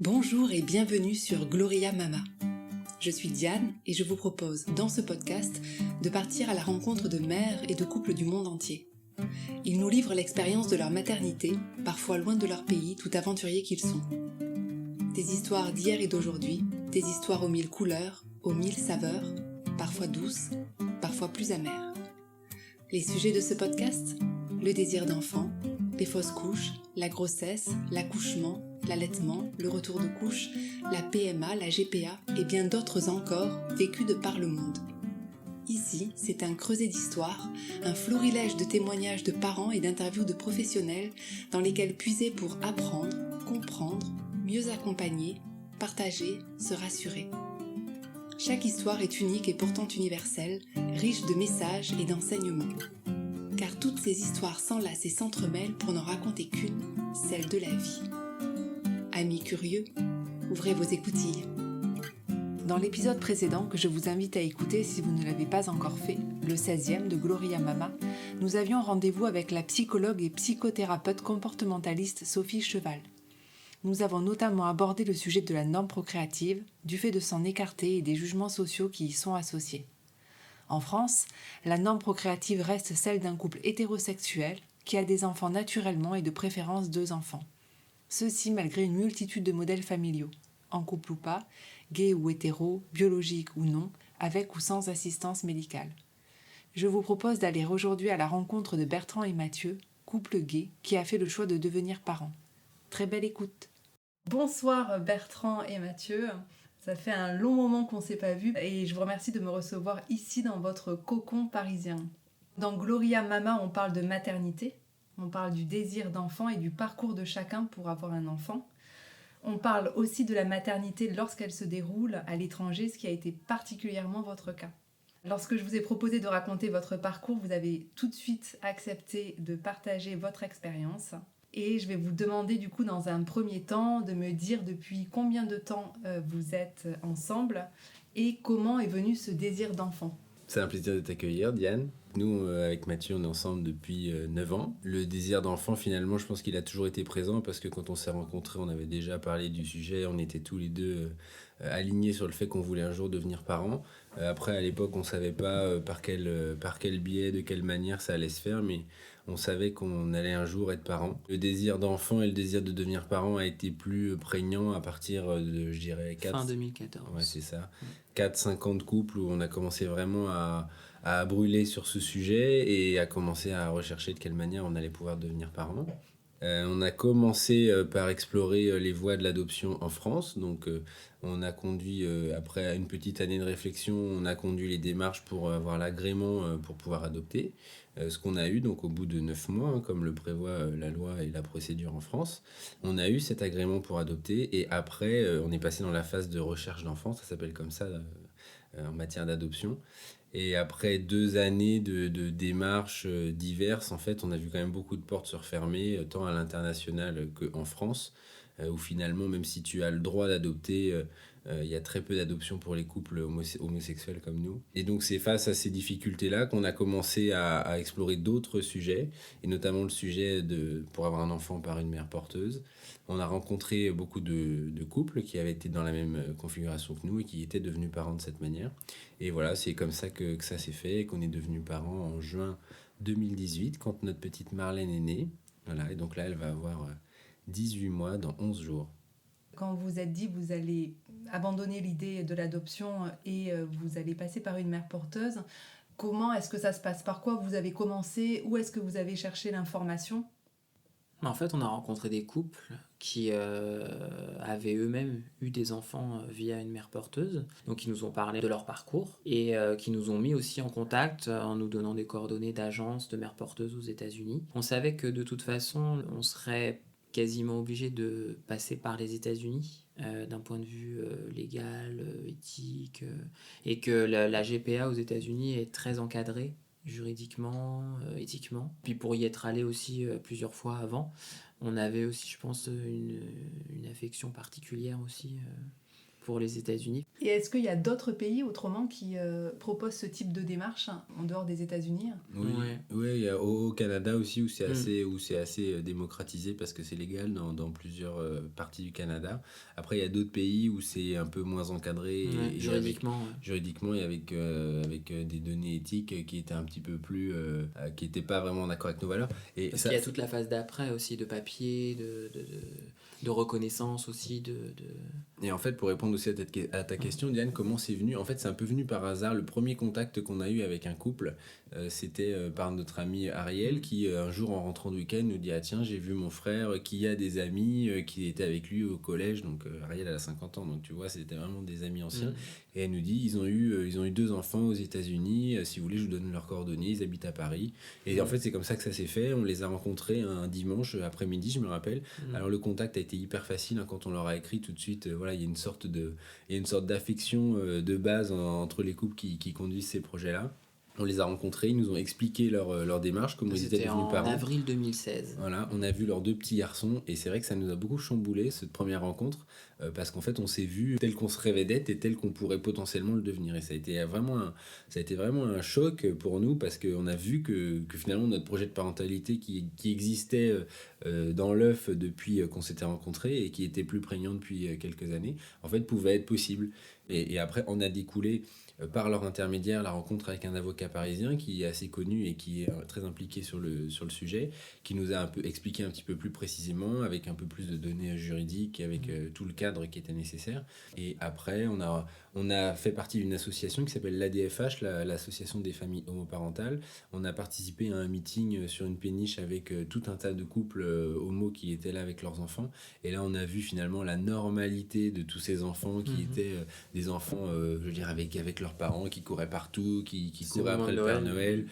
Bonjour et bienvenue sur Gloria Mama. Je suis Diane et je vous propose dans ce podcast de partir à la rencontre de mères et de couples du monde entier. Ils nous livrent l'expérience de leur maternité, parfois loin de leur pays, tout aventuriers qu'ils sont. Des histoires d'hier et d'aujourd'hui, des histoires aux mille couleurs, aux mille saveurs, parfois douces, parfois plus amères. Les sujets de ce podcast ? Le désir d'enfant, les fausses couches, la grossesse, l'accouchement, l'allaitement, le retour de couche, la PMA, la GPA et bien d'autres encore vécus de par le monde. Ici, c'est un creuset d'histoires, un florilège de témoignages de parents et d'interviews de professionnels dans lesquels puiser pour apprendre, comprendre, mieux accompagner, partager, se rassurer. Chaque histoire est unique et pourtant universelle, riche de messages et d'enseignements. Car toutes ces histoires s'enlacent et s'entremêlent pour n'en raconter qu'une, celle de la vie. Amis curieux, ouvrez vos écoutilles. Dans l'épisode précédent que je vous invite à écouter si vous ne l'avez pas encore fait, le 16e de Gloria Mama, nous avions rendez-vous avec la psychologue et psychothérapeute comportementaliste Sophie Cheval. Nous avons notamment abordé le sujet de la norme procréative, du fait de s'en écarter et des jugements sociaux qui y sont associés. En France, la norme procréative reste celle d'un couple hétérosexuel qui a des enfants naturellement et de préférence 2 enfants. Ceci malgré une multitude de modèles familiaux, en couple ou pas, gays ou hétéros, biologiques ou non, avec ou sans assistance médicale. Je vous propose d'aller aujourd'hui à la rencontre de Bertrand et Mathieu, couple gay qui a fait le choix de devenir parents. Très belle écoute. Bonsoir Bertrand et Mathieu. Ça fait un long moment qu'on ne s'est pas vus et je vous remercie de me recevoir ici dans votre cocon parisien. Dans Gloria Mama, on parle de maternité, on parle du désir d'enfant et du parcours de chacun pour avoir un enfant. On parle aussi de la maternité lorsqu'elle se déroule à l'étranger, ce qui a été particulièrement votre cas. Lorsque je vous ai proposé de raconter votre parcours, vous avez tout de suite accepté de partager votre expérience. Et je vais vous demander du coup dans un premier temps de me dire depuis combien de temps vous êtes ensemble et comment est venu ce désir d'enfant. C'est un plaisir de t'accueillir, Diane. Nous, avec Mathieu, on est ensemble depuis 9 ans. Le désir d'enfant, finalement, je pense qu'il a toujours été présent parce que quand on s'est rencontrés, on avait déjà parlé du sujet. On était tous les deux alignés sur le fait qu'on voulait un jour devenir parents. Après, à l'époque, on ne savait pas par quel biais, de quelle manière ça allait se faire, mais on savait qu'on allait un jour être parents. Le désir d'enfant et le désir de devenir parent a été plus prégnant à partir de, je dirais, Fin 2014. Ouais, c'est ça. 4-5 ans de couple où on a commencé vraiment à brûler sur ce sujet et à commencer à rechercher de quelle manière on allait pouvoir devenir parents. On a commencé par explorer les voies de l'adoption en France. Donc, on a conduit, après une petite année de réflexion, on a conduit les démarches pour avoir l'agrément pour pouvoir adopter. Ce qu'on a eu, donc au bout de 9 mois, hein, comme le prévoit la loi et la procédure en France, on a eu cet agrément pour adopter. Et après, on est passé dans la phase de recherche d'enfants, ça s'appelle comme ça en matière d'adoption. Et après 2 années de démarches diverses, en fait, on a vu quand même beaucoup de portes se refermer, tant à l'international qu'en France, où finalement, même si tu as le droit d'adopter, il y a très peu d'adoptions pour les couples homosexuels comme nous. Et donc, c'est face à ces difficultés-là qu'on a commencé à explorer d'autres sujets, et notamment le sujet pour avoir un enfant par une mère porteuse. On a rencontré beaucoup de couples qui avaient été dans la même configuration que nous et qui étaient devenus parents de cette manière. Et voilà, c'est comme ça que ça s'est fait et qu'on est devenus parents en juin 2018 quand notre petite Marlène est née. Voilà, et donc là, elle va avoir 18 mois dans 11 jours. Quand vous vous êtes dit vous allez abandonner l'idée de l'adoption et vous allez passer par une mère porteuse, comment est-ce que ça se passe ? Par quoi vous avez commencé ? Où est-ce que vous avez cherché l'information ? En fait, on a rencontré des couples qui avaient eux-mêmes eu des enfants via une mère porteuse, donc ils nous ont parlé de leur parcours et qui nous ont mis aussi en contact en nous donnant des coordonnées d'agences de mères porteuses aux États-Unis. On savait que de toute façon, on serait quasiment obligé de passer par les États-Unis d'un point de vue légal, éthique, et que la GPA aux États-Unis est très encadrée juridiquement, éthiquement. Puis pour y être allé aussi plusieurs fois avant, on avait aussi, je pense, une affection particulière aussi pour les États-Unis. Et est-ce qu'il y a d'autres pays autrement qui proposent ce type de démarche en dehors des États-Unis? Oui, il y a au Canada aussi où c'est assez démocratisé parce que c'est légal dans plusieurs parties du Canada. Après, il y a d'autres pays où c'est un peu moins encadré juridiquement et avec des données éthiques qui étaient un petit peu plus qui n'étaient pas vraiment d'accord avec nos valeurs. Et parce qu'il y a toute la phase d'après aussi de papier, de reconnaissance aussi Et en fait, pour répondre aussi à ta question, Diane, comment c'est venu? En fait, c'est un peu venu par hasard. Le premier contact qu'on a eu avec un couple, c'était par notre ami Ariel qui, un jour en rentrant de week-end, nous dit « Ah tiens, j'ai vu mon frère qui a des amis qui étaient avec lui au collège. » Donc Ariel, elle a 50 ans, donc tu vois, c'était vraiment des amis anciens. Et elle nous dit « Ils ont eu 2 enfants aux États-Unis. Si vous voulez, je vous donne leurs coordonnées. Ils habitent à Paris. » Et en fait, c'est comme ça que ça s'est fait. On les a rencontrés un dimanche après-midi, je me rappelle. Alors le contact a été hyper facile hein, quand on leur a écrit tout de suite. Voilà, il y a une sorte d'affection de base entre les couples qui conduisent ces projets-là. On les a rencontrés, ils nous ont expliqué leur démarche, comment ils étaient devenus parents. C'était en avril 2016. Voilà, on a vu leurs 2 petits garçons et c'est vrai que ça nous a beaucoup chamboulé cette première rencontre parce qu'en fait on s'est vu tel qu'on se rêvait d'être et tel qu'on pourrait potentiellement le devenir. Et ça a été vraiment un choc pour nous parce qu'on a vu que finalement notre projet de parentalité qui existait dans l'œuf depuis qu'on s'était rencontrés et qui était plus prégnant depuis quelques années, en fait pouvait être possible. Et après on a découlé par leur intermédiaire la rencontre avec un avocat parisien qui est assez connu et qui est très impliqué sur le sujet, qui nous a un peu expliqué un petit peu plus précisément avec un peu plus de données juridiques et avec tout le cadre qui était nécessaire. Et après on a fait partie d'une association qui s'appelle l'ADFH, l'association des familles homoparentales. On a participé à un meeting sur une péniche avec tout un tas de couples homo qui étaient là avec leurs enfants. Et là, on a vu finalement la normalité de tous ces enfants qui étaient des enfants, je veux dire, avec leurs parents, qui couraient partout, qui couraient après le Père Noël,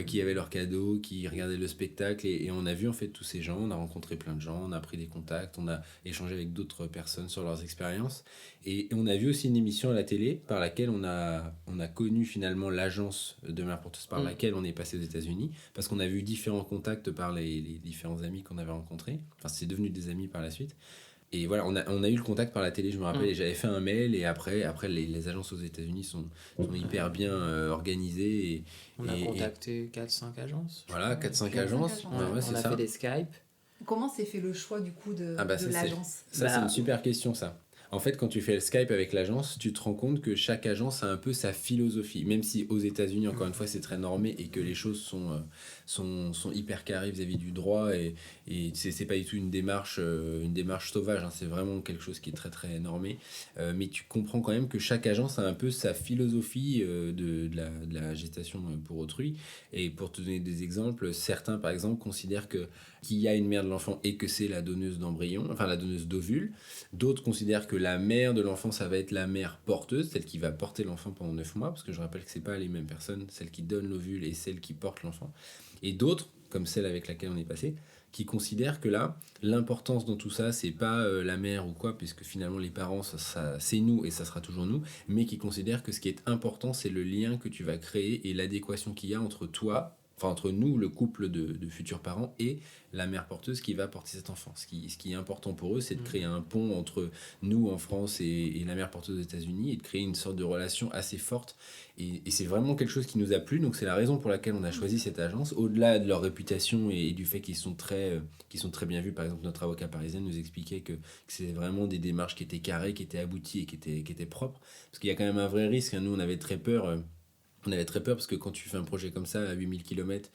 qui avaient leurs cadeaux, qui regardaient le spectacle. Et on a vu en fait tous ces gens, on a rencontré plein de gens, on a pris des contacts, on a échangé avec d'autres personnes sur leurs expériences. Et on a vu aussi une émission à la télé par laquelle on a connu finalement l'agence de mères porteuses par laquelle on est passé aux États-Unis, parce qu'on a vu différents contacts par les différents amis qu'on avait rencontrés. Enfin, c'est devenu des amis par la suite. Et voilà, on a eu le contact par la télé, je me rappelle, et j'avais fait un mail, et après les agences aux États-Unis sont hyper bien organisées. On a contacté 4-5 agences. Voilà, 4-5 agences. Ouais, on a fait des Skype. Comment s'est fait le choix du coup de l'agence? C'est une super question, ça. En fait, quand tu fais le Skype avec l'agence, tu te rends compte que chaque agence a un peu sa philosophie. Même si aux États-Unis, encore une fois, c'est très normé et que les choses sont hyper carrées vis-à-vis du droit et c'est pas du tout une démarche sauvage. Hein, c'est vraiment quelque chose qui est très très normé. Mais tu comprends quand même que chaque agence a un peu sa philosophie de la gestation pour autrui. Et pour te donner des exemples, certains par exemple considèrent qu'il y a une mère de l'enfant et que c'est la donneuse d'embryon, enfin la donneuse d'ovule. D'autres considèrent que la mère de l'enfant, ça va être la mère porteuse, celle qui va porter l'enfant pendant 9 mois, parce que je rappelle que c'est pas les mêmes personnes, celle qui donne l'ovule et celle qui porte l'enfant. Et d'autres, comme celle avec laquelle on est passé, qui considèrent que là, l'importance dans tout ça, c'est pas la mère ou quoi, puisque finalement les parents, ça, c'est nous et ça sera toujours nous, mais qui considèrent que ce qui est important, c'est le lien que tu vas créer et l'adéquation qu'il y a entre toi, enfin entre nous, le couple de futurs parents, et la mère porteuse qui va porter cet enfant. Ce qui est important pour eux, c'est de créer un pont entre nous en France et la mère porteuse aux États-Unis et de créer une sorte de relation assez forte. Et c'est vraiment quelque chose qui nous a plu, donc c'est la raison pour laquelle on a choisi cette agence, au-delà de leur réputation et du fait qu'ils sont très bien vus. Par exemple, notre avocat parisien nous expliquait que c'est vraiment des démarches qui étaient carrées, qui étaient abouties et qui étaient propres. Parce qu'il y a quand même un vrai risque, hein. Nous, on avait très peur parce que quand tu fais un projet comme ça à 8000 km,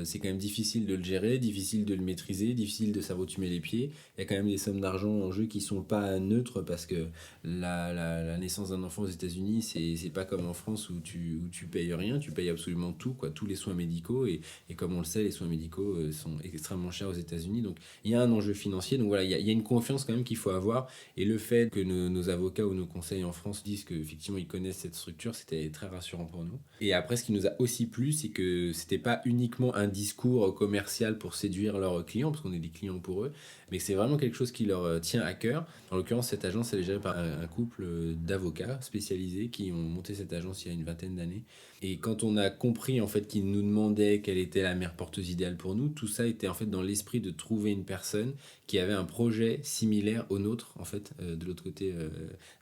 c'est quand même difficile de le gérer, difficile de le maîtriser, difficile de savoir où tu mets les pieds. Il y a quand même des sommes d'argent en jeu qui sont pas neutres parce que la naissance d'un enfant aux États-Unis, c'est pas comme en France où tu payes rien, tu payes absolument tout, quoi, tous les soins médicaux. Et comme on le sait, les soins médicaux sont extrêmement chers aux États-Unis. Donc il y a un enjeu financier. Donc voilà, il y a une confiance quand même qu'il faut avoir. Et le fait que nos avocats ou nos conseils en France disent qu'effectivement ils connaissent cette structure, c'était très rassurant pour nous. enfants. Et après, ce qui nous a aussi plu, c'est que c'était pas uniquement un discours commercial pour séduire leurs clients, parce qu'on est des clients pour eux, mais que c'est vraiment quelque chose qui leur tient à cœur. En l'occurrence, cette agence, elle est gérée par un couple d'avocats spécialisés qui ont monté cette agence il y a une vingtaine d'années. Et quand on a compris en fait qu'ils nous demandaient quelle était la mère porteuse idéale pour nous, tout ça était en fait dans l'esprit de trouver une personne qui avait un projet similaire au nôtre, en fait, de l'autre côté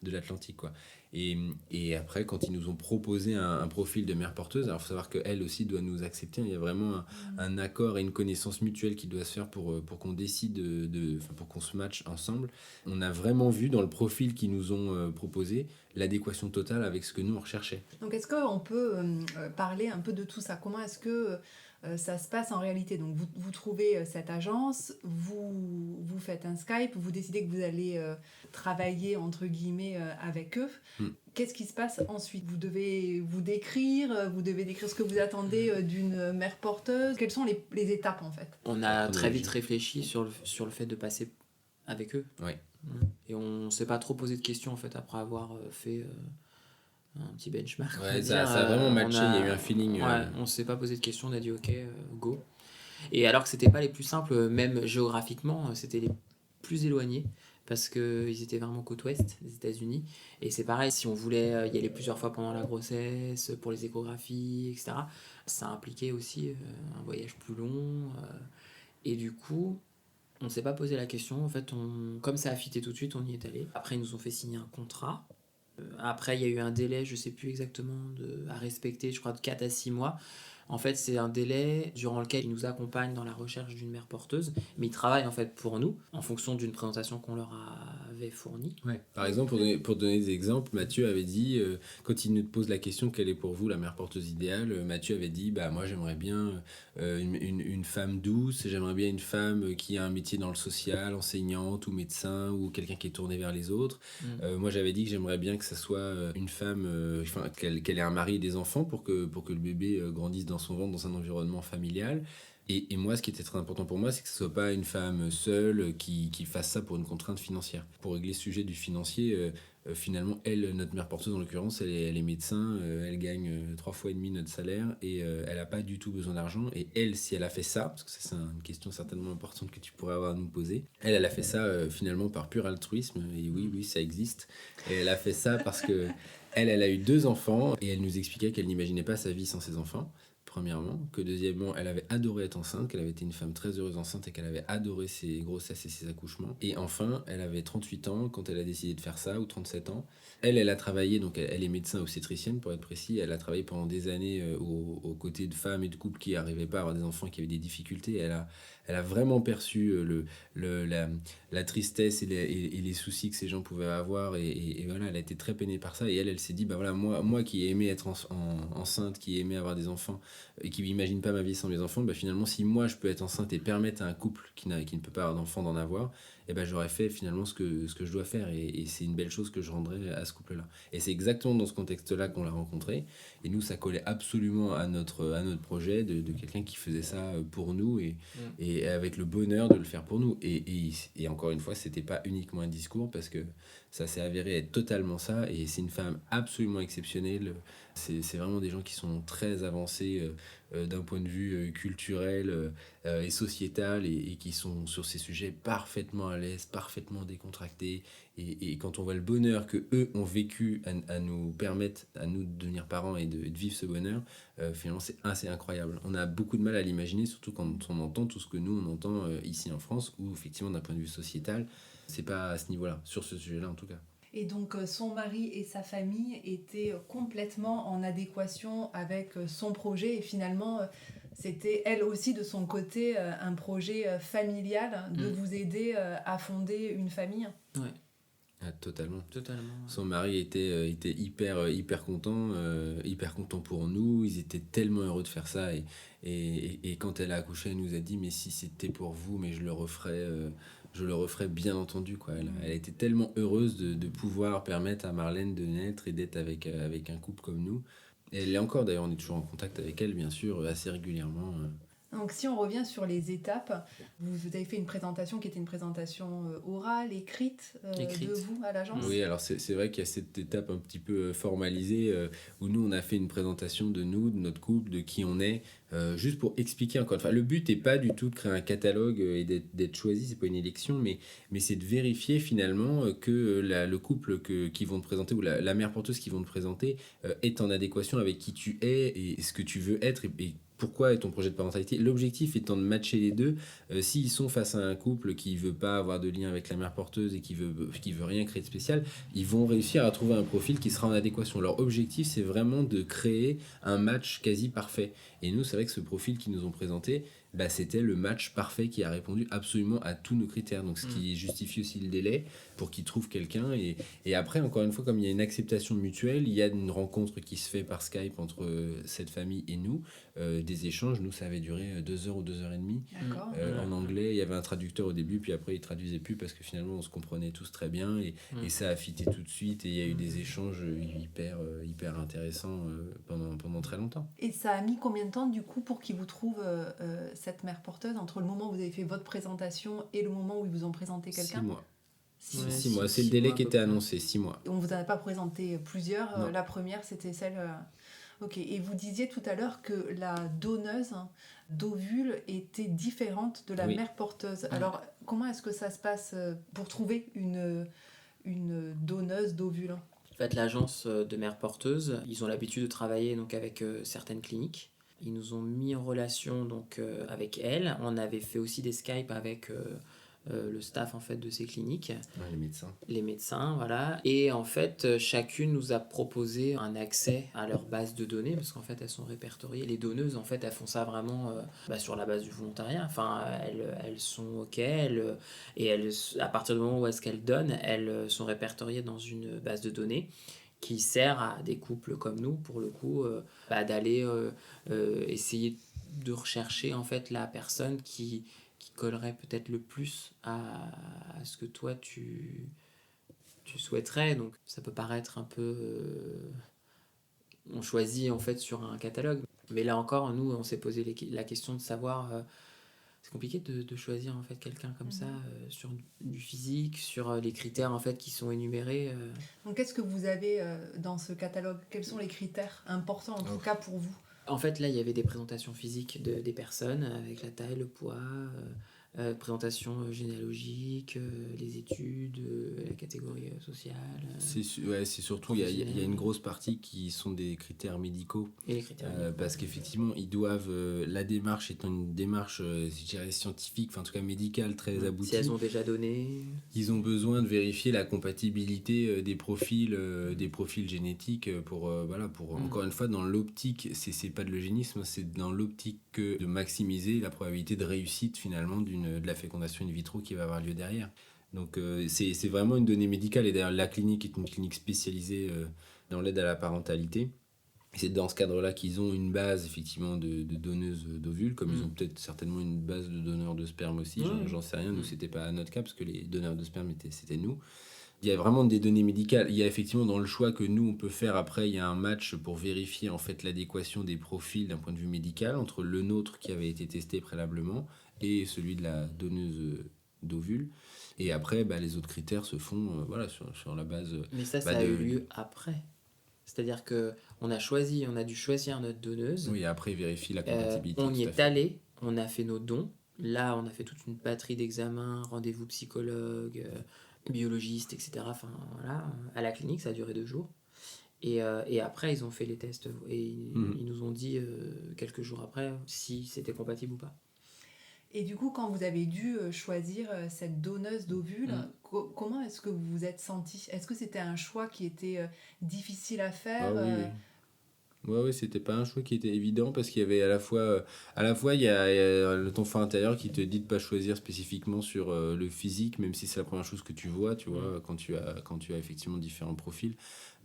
de l'Atlantique, quoi. Et après, quand ils nous ont proposé un profil de mère porteuse, alors il faut savoir qu'elle aussi doit nous accepter. Il y a vraiment un accord et une connaissance mutuelle qui doit se faire pour qu'on décide pour qu'on se matche ensemble. On a vraiment vu dans le profil qu'ils nous ont proposé l'adéquation totale avec ce que nous on recherchait. Donc est-ce qu'on peut parler un peu de tout ça ? Comment est-ce que ça se passe en réalité ? Donc vous trouvez cette agence, vous faites un Skype, vous décidez que vous allez travailler entre guillemets avec eux. Qu'est-ce qui se passe ensuite ? Vous devez vous décrire ce que vous attendez d'une mère porteuse. Quelles sont les étapes en fait ? On a très vite réfléchi sur le fait de passer avec eux. Oui. Et on ne s'est pas trop posé de questions en fait après avoir fait un petit benchmark. Ouais, ça a vraiment matché, il y a eu un feeling. Ouais, on ne s'est pas posé de questions, on a dit ok, go. Et alors que c'était pas les plus simples, même géographiquement, c'était les plus éloignés parce qu'ils étaient vraiment côte ouest des États-Unis. Et c'est pareil, si on voulait y aller plusieurs fois pendant la grossesse, pour les échographies, etc., ça impliquait aussi un voyage plus long. Et du coup, on ne s'est pas posé la question. En fait, comme ça a fité tout de suite, on y est allé. Après, ils nous ont fait signer un contrat. Après, il y a eu un délai, je ne sais plus exactement, à respecter, je crois de 4 à 6 mois. En fait, c'est un délai durant lequel ils nous accompagnent dans la recherche d'une mère porteuse, mais ils travaillent en fait pour nous, en fonction d'une présentation qu'on leur avait fournie. Ouais. Par exemple, pour donner des exemples, Mathieu avait dit, quand il nous pose la question quelle est pour vous la mère porteuse idéale, Mathieu avait dit, moi j'aimerais bien une femme douce, j'aimerais bien une femme qui a un métier dans le social, enseignante ou médecin ou quelqu'un qui est tourné vers les autres. Moi j'avais dit que j'aimerais bien que ça soit une femme, qu'elle ait un mari et des enfants pour que le bébé grandisse dans son ventre dans un environnement familial. Et moi, ce qui était très important pour moi, c'est que ce ne soit pas une femme seule qui fasse ça pour une contrainte financière. Pour régler ce sujet du financier, finalement, elle, notre mère porteuse en l'occurrence, elle est médecin, elle gagne 3 fois et demi notre salaire et elle n'a pas du tout besoin d'argent. Et elle, si elle a fait ça, parce que ça, c'est une question certainement importante que tu pourrais avoir à nous poser, elle a fait ça finalement par pur altruisme. Et oui, ça existe. Et elle a fait ça parce que elle a eu 2 enfants et elle nous expliquait qu'elle n'imaginait pas sa vie sans ses enfants. Premièrement, que deuxièmement, elle avait adoré être enceinte, qu'elle avait été une femme très heureuse enceinte et qu'elle avait adoré ses grossesses et ses accouchements. Et enfin, elle avait 38 ans quand elle a décidé de faire ça, ou 37 ans. Elle a travaillé, donc elle est médecin obstétricienne pour être précis, elle a travaillé pendant des années aux côtés de femmes et de couples qui n'arrivaient pas à avoir des enfants, qui avaient des difficultés. Elle a vraiment perçu la tristesse et les soucis que ces gens pouvaient avoir et voilà, elle a été très peinée par ça et elle s'est dit, voilà, moi qui ai aimé être enceinte, qui ai aimé avoir des enfants et qui n'imagine pas ma vie sans mes enfants, finalement si moi je peux être enceinte et permettre à un couple qui ne peut pas avoir d'enfants d'en avoir, j'aurais fait finalement ce que je dois faire et c'est une belle chose que je rendrai à ce couple-là. Et c'est exactement dans ce contexte-là qu'on l'a rencontré et nous ça collait absolument à notre projet de quelqu'un qui faisait ça pour nous et avec le bonheur de le faire pour nous. Et encore une fois, c'était pas uniquement un discours parce que ça s'est avéré être totalement ça et c'est une femme absolument exceptionnelle. C'est vraiment des gens qui sont très avancés d'un point de vue culturel et sociétal et qui sont sur ces sujets parfaitement à l'aise, parfaitement décontractés. Et quand on voit le bonheur que eux ont vécu à nous permettre, à nous de devenir parents et de vivre ce bonheur, finalement c'est assez incroyable. On a beaucoup de mal à l'imaginer, surtout quand on entend tout ce que nous on entend ici en France, où effectivement d'un point de vue sociétal, c'est pas à ce niveau-là, sur ce sujet-là en tout cas. Et donc son mari et sa famille étaient complètement en adéquation avec son projet et finalement c'était elle aussi de son côté un projet familial de vous aider à fonder une famille. Ouais. Ah, totalement. Totalement. Son mari était hyper content pour nous. Ils étaient tellement heureux de faire ça et quand elle a accouché, elle nous a dit mais si c'était pour vous, mais je le referais bien entendu quoi. Elle a été tellement heureuse de pouvoir permettre à Marlène de naître et d'être avec un couple comme nous. Et elle l'est encore d'ailleurs, on est toujours en contact avec elle bien sûr assez régulièrement. Donc si on revient sur les étapes, vous avez fait une présentation qui était une présentation orale, écrite, de vous à l'agence. Oui, alors c'est vrai qu'il y a cette étape un petit peu formalisée où nous on a fait une présentation de nous, de notre couple, de qui on est, juste pour expliquer encore. Enfin, le but n'est pas du tout de créer un catalogue et d'être choisi, c'est pas une élection, mais c'est de vérifier finalement que le couple qui vont te présenter ou la mère porteuse qui vont te présenter est en adéquation avec qui tu es et ce que tu veux être et pourquoi est ton projet de parentalité. L'objectif étant de matcher les deux. S'ils sont face à un couple qui ne veut pas avoir de lien avec la mère porteuse et qui veut rien créer de spécial, ils vont réussir à trouver un profil qui sera en adéquation. Leur objectif, c'est vraiment de créer un match quasi parfait. Et nous, c'est vrai que ce profil qu'ils nous ont présenté, c'était le match parfait qui a répondu absolument à tous nos critères. Donc, ce qui justifie aussi le délai pour qu'ils trouvent quelqu'un. Et après, encore une fois, comme il y a une acceptation mutuelle, il y a une rencontre qui se fait par Skype entre cette famille et nous. Des échanges, nous, ça avait duré 2 heures ou 2 heures et demie. D'accord. En anglais, il y avait un traducteur au début, puis après, il traduisait plus parce que finalement, on se comprenait tous très bien. Et ça a fité tout de suite. Et il y a eu des échanges hyper intéressants pendant très longtemps. Et ça a mis combien de temps, du coup, pour qu'ils vous trouvent cette mère porteuse, entre le moment où vous avez fait votre présentation et le moment où ils vous ont présenté quelqu'un? 6 mois. Ouais, 6 mois, c'est six le délai mois qui à peu était près. annoncé, 6 mois. On vous en a pas présenté plusieurs. Non. La première, c'était celle... Ok. Et vous disiez tout à l'heure que la donneuse d'ovules était différente de la Oui. mère porteuse. Alors, comment est-ce que ça se passe pour trouver une donneuse d'ovules? En fait, l'agence de mère porteuse, ils ont l'habitude de travailler donc, avec certaines cliniques. Ils nous ont mis en relation donc, avec elles. On avait fait aussi des Skype avec le staff en fait, de ces cliniques. Ouais, les médecins. Les médecins, voilà. Et en fait, chacune nous a proposé un accès à leur base de données, parce qu'en fait, elles sont répertoriées. Les donneuses, en fait, elles font ça vraiment sur la base du volontariat. Enfin, elles sont OK, et à partir du moment où est-ce qu'elles donnent, elles sont répertoriées dans une base de données qui sert à des couples comme nous, pour le coup, d'aller essayer de rechercher, en fait, la personne qui collerait peut-être le plus à ce que toi tu souhaiterais. Donc ça peut paraître un peu on choisit en fait sur un catalogue, mais là encore nous on s'est posé la question de savoir c'est compliqué de choisir en fait quelqu'un comme ça sur du physique, sur les critères en fait qui sont énumérés. Donc, qu'est-ce que vous avez dans ce catalogue? Quels sont les critères importants, en tout cas pour vous? En fait, là, il y avait des présentations physiques des personnes, avec la taille, le poids, présentation généalogique, les études, la catégorie sociale. C'est surtout, il y a une grosse partie qui sont des critères médicaux. Et les critères. Parce qu'effectivement, ils doivent. La démarche étant une démarche, je dirais, scientifique, enfin en tout cas médicale, très aboutie. Si elles ont déjà donné. Ils ont besoin de vérifier la compatibilité des profils génétiques pour encore une fois, dans l'optique, c'est pas de l'eugénisme, c'est dans l'optique de maximiser la probabilité de réussite finalement de la fécondation in vitro qui va avoir lieu derrière. Donc c'est vraiment une donnée médicale, et d'ailleurs la clinique est une clinique spécialisée dans l'aide à la parentalité. Et c'est dans ce cadre-là qu'ils ont une base effectivement de donneuses d'ovules, comme ils ont peut-être certainement une base de donneurs de sperme aussi, j'en sais rien. Nous, c'était pas notre cas parce que les donneurs de sperme c'était nous. Il y a vraiment des données médicales. Il y a effectivement dans le choix que nous on peut faire après, il y a un match pour vérifier en fait l'adéquation des profils d'un point de vue médical entre le nôtre qui avait été testé préalablement et celui de la donneuse d'ovules. Et après, les autres critères se font sur la base. Mais ça a eu lieu après. C'est-à-dire que on a dû choisir notre donneuse. Oui, après vérifier la compatibilité. On y est allé, on a fait nos dons. Là, on a fait toute une batterie d'examens, rendez-vous psychologue, biologiste, etc. Enfin, voilà, à la clinique, ça a duré 2 jours. Et après, ils ont fait les tests et ils nous ont dit quelques jours après si c'était compatible ou pas. Et du coup, quand vous avez dû choisir cette donneuse d'ovules, comment est-ce que vous vous êtes senti? Est-ce que c'était un choix qui était difficile à faire? Oui, c'était pas un choix qui était évident parce qu'il y avait à la fois il y a ton fort intérieur qui te dit de pas choisir spécifiquement sur le physique, même si c'est la première chose que tu vois quand tu as effectivement différents profils.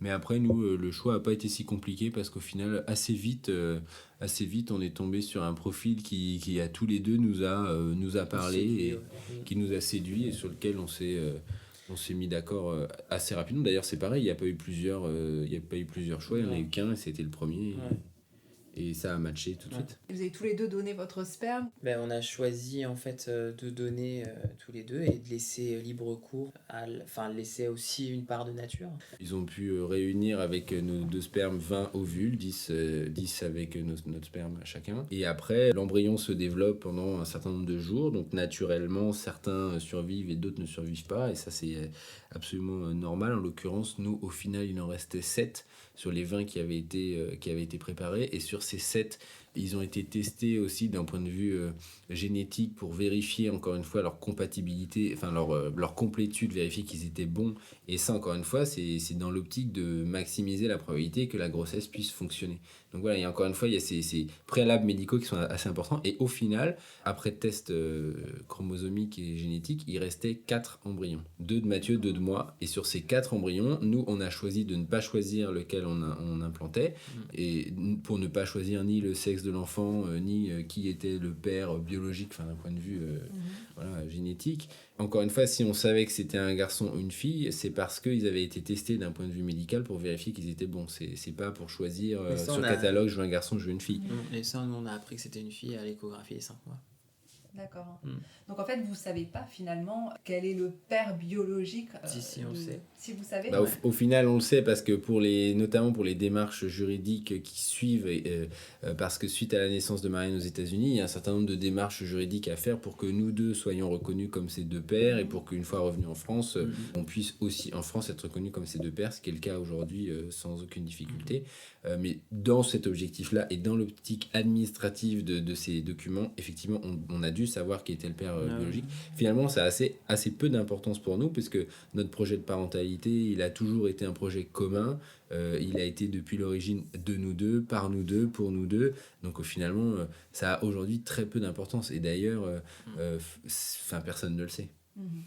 Mais après nous le choix a pas été si compliqué parce qu'au final assez vite on est tombé sur un profil qui à tous les deux nous a parlé qui nous a séduit et sur lequel on s'est mis d'accord assez rapidement. D'ailleurs, c'est pareil, il n'y a pas eu plusieurs choix, il n'y en a eu qu'un et c'était le premier. Ouais. Et ça a matché tout de suite. Vous avez tous les deux donné votre sperme. On a choisi en fait de donner tous les deux et de laisser libre cours, laisser aussi une part de nature. Ils ont pu réunir avec nos 2 spermes 20 ovules, 10 avec notre sperme chacun. Et après, l'embryon se développe pendant un certain nombre de jours. Donc naturellement, certains survivent et d'autres ne survivent pas. Et ça, c'est absolument normal. En l'occurrence, nous, au final, il en restait 7 sur les 20 qui avaient été préparés. Et sur ces 7, ils ont été testés aussi d'un point de vue génétique pour vérifier encore une fois leur compatibilité, enfin leur complétude, vérifier qu'ils étaient bons. Et ça, encore une fois, c'est dans l'optique de maximiser la probabilité que la grossesse puisse fonctionner. Donc voilà, il y a encore une fois, il y a ces préalables médicaux qui sont assez importants. Et au final, après test chromosomique et génétique, il restait 4 embryons. 2 de Mathieu, 2 de moi. Et sur ces 4 embryons, nous, on a choisi de ne pas choisir lequel on implantait. Et pour ne pas choisir ni le sexe de l'enfant, ni qui était le père biologique, enfin d'un point de vue génétique. Encore une fois, si on savait que c'était un garçon ou une fille, c'est parce qu'ils avaient été testés d'un point de vue médical pour vérifier qu'ils étaient bons. C'est pas pour choisir sur le catalogue, je veux un garçon, je veux une fille. Et ça, nous, on a appris que c'était une fille à l'échographie les 5 mois. D'accord. Donc en fait, vous savez pas finalement quel est le père biologique. Si, on le sait. Si vous savez. Au final, on le sait parce que notamment pour les démarches juridiques qui suivent, parce que suite à la naissance de Marlène aux États-Unis, il y a un certain nombre de démarches juridiques à faire pour que nous deux soyons reconnus comme ses 2 pères et pour qu'une fois revenus en France, on puisse aussi en France être reconnus comme ses 2 pères, ce qui est le cas aujourd'hui sans aucune difficulté. Mais dans cet objectif-là et dans l'optique administrative de ces documents, effectivement, on a dû savoir qui était le père biologique. Finalement, ça a assez peu d'importance pour nous, puisque notre projet de parentalité, il a toujours été un projet commun. Il a été depuis l'origine de nous deux, par nous deux, pour nous deux. Donc finalement, ça a aujourd'hui très peu d'importance. Et d'ailleurs, personne ne le sait.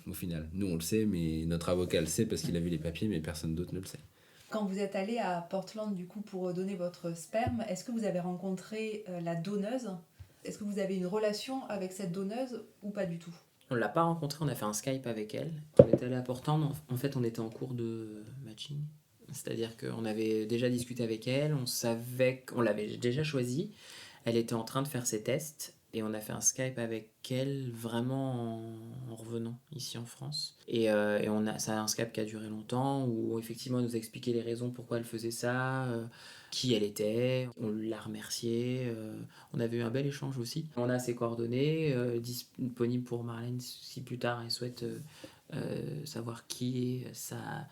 Au final, nous on le sait, mais notre avocat le sait parce qu'il a vu les papiers, mais personne d'autre ne le sait. Quand vous êtes allé à Portland du coup pour donner votre sperme, est-ce que vous avez rencontré la donneuse ? Est-ce que vous avez une relation avec cette donneuse ou pas du tout ? On l'a pas rencontrée, on a fait un Skype avec elle. On est allé à Portland, en fait on était en cours de matching. C'est-à-dire qu'on avait déjà discuté avec elle, on savait qu'on l'avait déjà choisie. Elle était en train de faire ses tests et on a fait un Skype avec elle vraiment en revenant ici en France. Et ça a un Skype qui a duré longtemps où effectivement elle nous a expliqué les raisons pourquoi elle faisait ça, qui elle était, on l'a remerciée, on avait eu un bel échange aussi. On a ses coordonnées disponibles pour Marlène si plus tard elle souhaite savoir qui est sa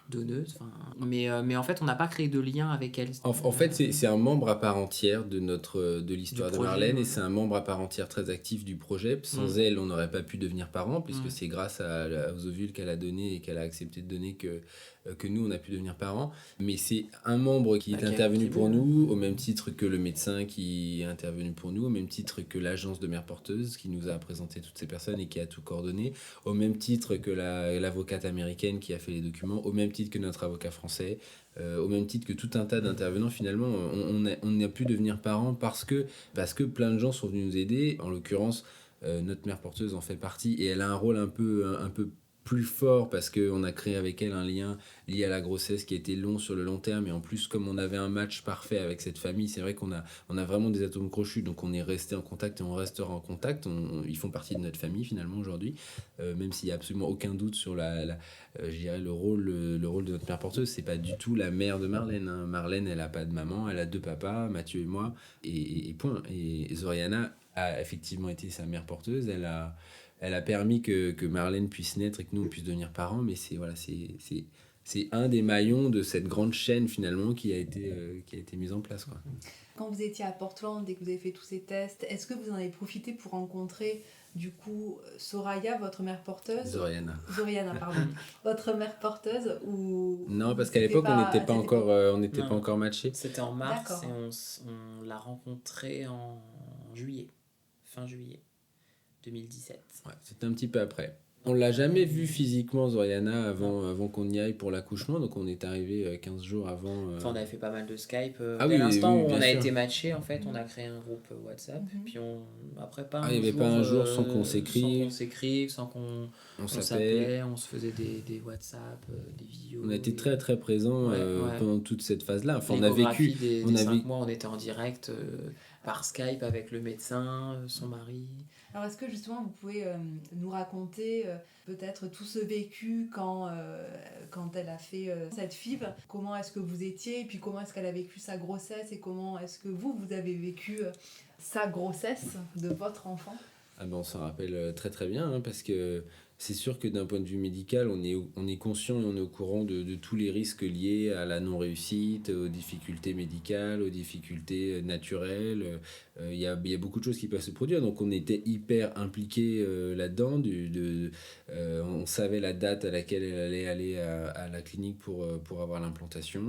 donneuse. Mais en fait on n'a pas créé de lien avec elle. En fait c'est un membre à part entière de l'histoire de Marlène, et c'est un membre à part entière très actif du projet. Sans elle on n'aurait pas pu devenir parents, puisque c'est grâce aux ovules qu'elle a donné et qu'elle a accepté de donner que nous on a pu devenir parents. Mais c'est un membre qui est intervenu pour nous au même titre que le médecin qui est intervenu pour nous, au même titre que l'agence de mère porteuse qui nous a présenté toutes ces personnes et qui a tout coordonné, au même titre que l'avocate américaine qui a fait les documents, au même titre que notre avocat français, au même titre que tout un tas d'intervenants. Finalement on a pu devenir parents parce que plein de gens sont venus nous aider. En l'occurrence notre mère porteuse en fait partie, et elle a un rôle un peu plus fort parce qu'on a créé avec elle un lien lié à la grossesse qui était long sur le long terme. Et en plus, comme on avait un match parfait avec cette famille, c'est vrai qu'on a vraiment des atomes crochus, donc on est resté en contact et on restera en contact. Ils font partie de notre famille finalement aujourd'hui, même s'il n'y a absolument aucun doute sur je dirais le rôle de notre mère porteuse. C'est pas du tout la mère de Marlène, hein. Marlène, elle a pas de maman, elle a 2 papas, Mathieu et moi, et point. Et Zoriana a effectivement été sa mère porteuse. Elle a permis que Marlène puisse naître et que nous on puisse devenir parents, mais c'est un des maillons de cette grande chaîne finalement qui a été mise en place, quoi. Quand vous étiez à Portland et que vous avez fait tous ces tests, est-ce que vous en avez profité pour rencontrer du coup Soraya, votre mère porteuse ? Zoriana, pardon. Votre mère porteuse ou... Non, parce qu'à l'époque on n'était pas encore matchés. C'était en mars. D'accord. Et on l'a rencontrée en juillet, fin juillet 2017. Ouais, c'était un petit peu après. On l'a jamais vu physiquement, Zoriana, avant qu'on y aille pour l'accouchement. Donc on est arrivé 15 jours avant. Enfin, on avait fait pas mal de Skype. Ah Dès oui, l'instant oui, où bien on a sûr. été matchés, en fait, on a créé un groupe WhatsApp. Puis après, pas Ah, un il y avait jour, pas un jour sans qu'on s'écrive. sans qu'on s'écrive, sans qu'on On s'appelle. s'appelait, on se faisait des WhatsApp, des vidéos. On a été très très présents Ouais, ouais. pendant toute cette phase-là. Enfin, on a L'échographie vécu. des on a 5 vécu. mois, on était en direct par Skype avec le médecin, son mari. Alors est-ce que justement vous pouvez nous raconter peut-être tout ce vécu quand elle a fait cette FIV, comment est-ce que vous étiez, et puis comment est-ce qu'elle a vécu sa grossesse, et comment est-ce que vous avez vécu sa grossesse de votre enfant? Ah ben, on s'en rappelle très très bien, hein, parce que c'est sûr que d'un point de vue médical, on est conscient et on est au courant de tous les risques liés à la non-réussite, aux difficultés médicales, aux difficultés naturelles. Il y a beaucoup de choses qui peuvent se produire, donc on était hyper impliqués là-dedans. On savait la date à laquelle elle allait aller à la clinique pour avoir l'implantation.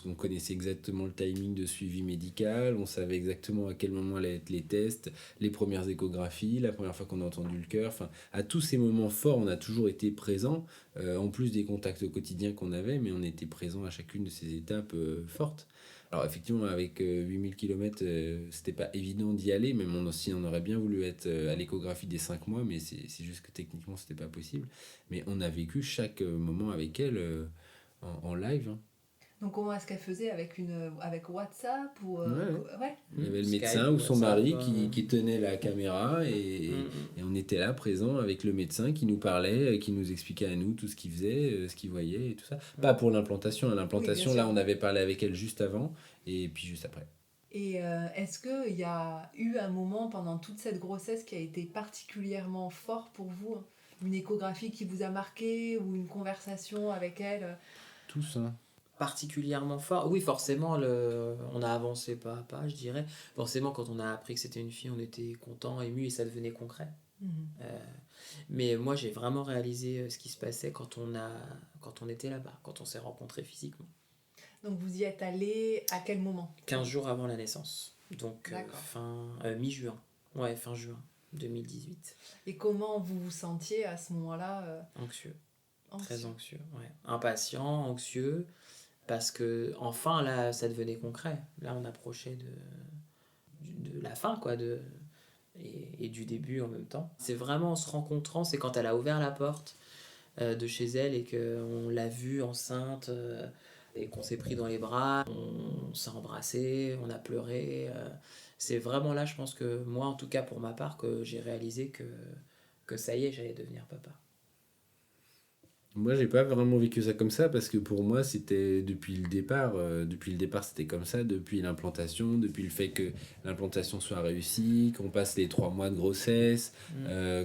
On connaissait exactement le timing de suivi médical, on savait exactement à quel moment allaient être les tests, les premières échographies, la première fois qu'on a entendu le cœur. Enfin, à tous ces moments forts, on a toujours été présents, en plus des contacts quotidiens qu'on avait, mais on était présents à chacune de ces étapes fortes. Alors effectivement, avec 8000 km, c'était pas évident d'y aller, même on aurait bien voulu être à l'échographie des 5 mois, mais c'est juste que techniquement, c'était pas possible. Mais on a vécu chaque moment avec elle en live. Hein. Donc comment est-ce qu'elle faisait avec WhatsApp ou ouais. Il y avait le Skype, médecin ou son WhatsApp, mari qui tenait la caméra et on était là présent avec le médecin qui nous parlait, qui nous expliquait à nous tout ce qu'il faisait, ce qu'il voyait et tout ça. Pas pour l'implantation, l'implantation Oui, bien sûr. là on avait parlé avec elle juste avant et puis juste après. Et est-ce qu'il y a eu un moment pendant toute cette grossesse qui a été particulièrement fort pour vous, hein? Une échographie qui vous a marqué ou une conversation avec elle? Tout ça. Particulièrement fort. Oui, forcément, on a avancé pas à pas, je dirais. Forcément, quand on a appris que c'était une fille, on était content, ému et ça devenait concret. Mais moi, j'ai vraiment réalisé ce qui se passait quand on était là-bas, quand on s'est rencontrés physiquement. Donc vous y êtes allé à quel moment? 15 jours avant la naissance. Donc D'accord. mi-juin. Ouais, fin juin 2018. Et comment vous vous sentiez à ce moment-là? Anxieux. Très anxieux, ouais. Impatient, anxieux. Parce que enfin là ça devenait concret, là on approchait de la fin quoi, et du début en même temps. C'est vraiment en se rencontrant, c'est quand elle a ouvert la porte de chez elle et qu'on l'a vue enceinte et qu'on s'est pris dans les bras, on s'est embrassé, on a pleuré. C'est vraiment là, je pense que moi en tout cas pour ma part, que j'ai réalisé que ça y est, j'allais devenir papa. Moi, j'ai pas vraiment vécu ça comme ça parce que pour moi, c'était depuis le départ. Depuis le départ, c'était comme ça. Depuis l'implantation, depuis le fait que l'implantation soit réussie, qu'on passe les 3 mois de grossesse,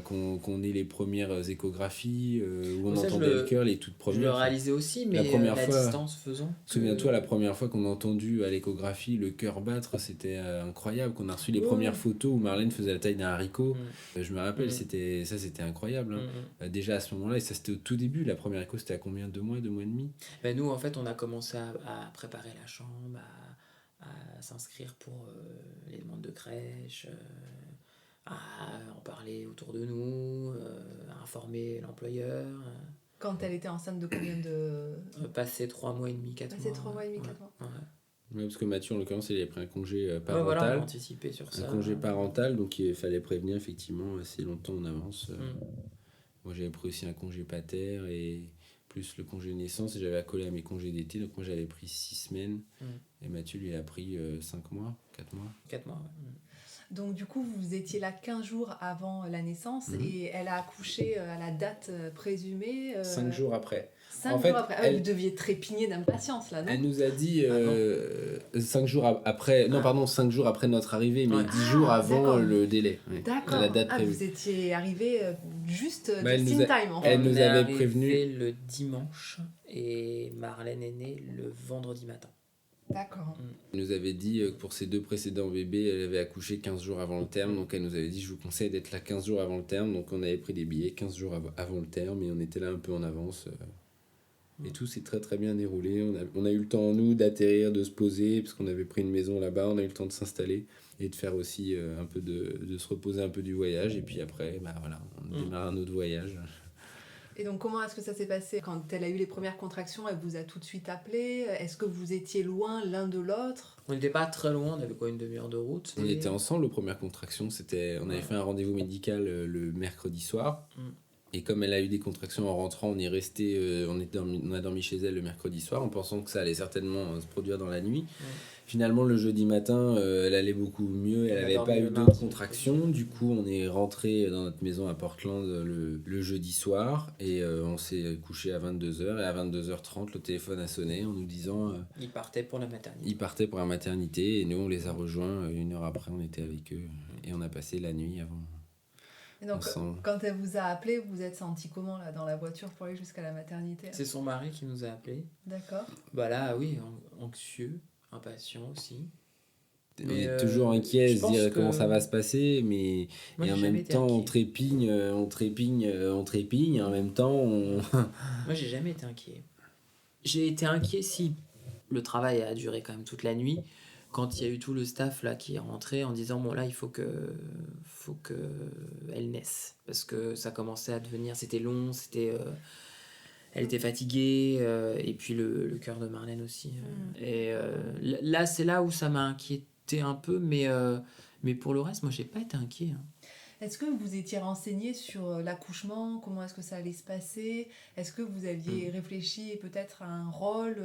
qu'on ait les premières échographies où on entendait le cœur, les toutes premières. Je le réalisais aussi, mais la distance faisant. Souviens-toi, la première fois qu'on a entendu à l'échographie le cœur battre, c'était incroyable. Qu'on a reçu les premières photos où Marlène faisait la taille d'un haricot. Je me rappelle, c'était incroyable. Hein. Déjà à ce moment-là, et ça c'était au tout début. La première écho, c'était à combien? 2 mois et demi? Ben nous, en fait, on a commencé à préparer la chambre, à s'inscrire pour les demandes de crèche, à en parler autour de nous, à informer l'employeur. Quand elle était enceinte de combien de... Passer 3 mois et demi, 4 mois. Passer 3 mois et demi, 4 mois. Ouais, parce que Mathieu, en l'occurrence, il avait pris un congé parental. Ouais, voilà, on a anticipé sur ça. Un congé parental, donc il fallait prévenir effectivement assez longtemps en avance. Moi, j'avais pris aussi un congé pater et plus le congé de naissance, et j'avais accolé à mes congés d'été, donc moi j'avais pris 6 semaines et Mathieu lui a pris 5 mois, 4 mois. 4 mois, ouais. Donc du coup, vous étiez là 15 jours avant la naissance et elle a accouché à la date présumée 5 jours après. 5 jours après. Ah, vous deviez trépigner d'impatience là, non? Elle nous a dit 5 jours après, 5 jours après notre arrivée, mais 10 jours avant le délai. Ouais. D'accord. La date prévue. Vous étiez arrivé juste just in time en fait. Elle nous avait prévenu le dimanche et Marlène est née le vendredi matin. D'accord. Elle nous avait dit que pour ses 2 précédents bébés, elle avait accouché 15 jours avant le terme. Donc elle nous avait dit, je vous conseille d'être là 15 jours avant le terme. Donc on avait pris des billets 15 jours avant le terme et on était là un peu en avance. Et tout s'est très très bien déroulé. On a eu le temps, nous, d'atterrir, de se poser, parce qu'on avait pris une maison là-bas. On a eu le temps de s'installer et de faire aussi un peu de se reposer un peu du voyage. Et puis après, on démarre un autre voyage. Et donc, comment est-ce que ça s'est passé? Quand elle a eu les premières contractions, elle vous a tout de suite appelé? Est-ce que vous étiez loin l'un de l'autre? On n'était pas très loin, on avait quoi, une demi-heure de route. On était ensemble aux premières contractions. On avait fait un rendez-vous médical le mercredi soir. Et comme elle a eu des contractions en rentrant, on est resté, on a dormi chez elle le mercredi soir en pensant que ça allait certainement se produire dans la nuit. Finalement, le jeudi matin, elle allait beaucoup mieux. Elle n'avait pas eu d'autres contractions. Du coup, on est rentré dans notre maison à Portland le jeudi soir et on s'est couché à 22h. Et à 22h30, le téléphone a sonné en nous disant... Ils partaient pour la maternité. Ils partaient pour la maternité et nous, on les a rejoints. Une heure après, on était avec eux et on a passé la nuit avant. Et donc, quand elle vous a appelé, vous vous êtes senti comment là, dans la voiture pour aller jusqu'à la maternité? C'est son mari qui nous a appelés. D'accord. Bah là, oui, anxieux, impatient aussi. On est toujours inquiet, se dire comment ça va se passer, mais moi, et en même temps on trépigne, et en même temps Moi j'ai jamais été inquiet. J'ai été inquiet si le travail a duré quand même toute la nuit, quand il y a eu tout le staff là qui est rentré en disant bon là il faut que elle naisse, parce que ça commençait à devenir, c'était long, elle était fatiguée, et puis le cœur de Marlène aussi. Et là, c'est là où ça m'a inquiété un peu, mais pour le reste, moi, j'ai pas été inquiet. Est-ce que vous étiez renseigné sur l'accouchement? Comment est-ce que ça allait se passer? Est-ce que vous aviez réfléchi peut-être à un rôle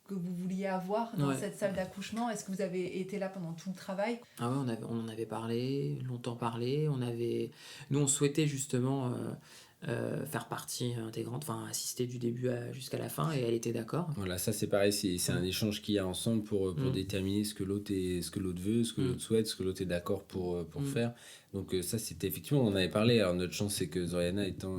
que vous vouliez avoir dans cette salle d'accouchement? Est-ce que vous avez été là pendant tout le travail? Ah ouais, on en avait parlé, longtemps parlé. Nous, on souhaitait justement... faire partie intégrante, enfin assister du début jusqu'à la fin, et elle était d'accord. Voilà, ça c'est pareil, c'est un échange qu'il y a ensemble pour déterminer ce que l'autre veut, ce que l'autre souhaite, ce que l'autre est d'accord pour faire. Donc ça c'était effectivement, on en avait parlé. Alors notre chance c'est que Zoriana étant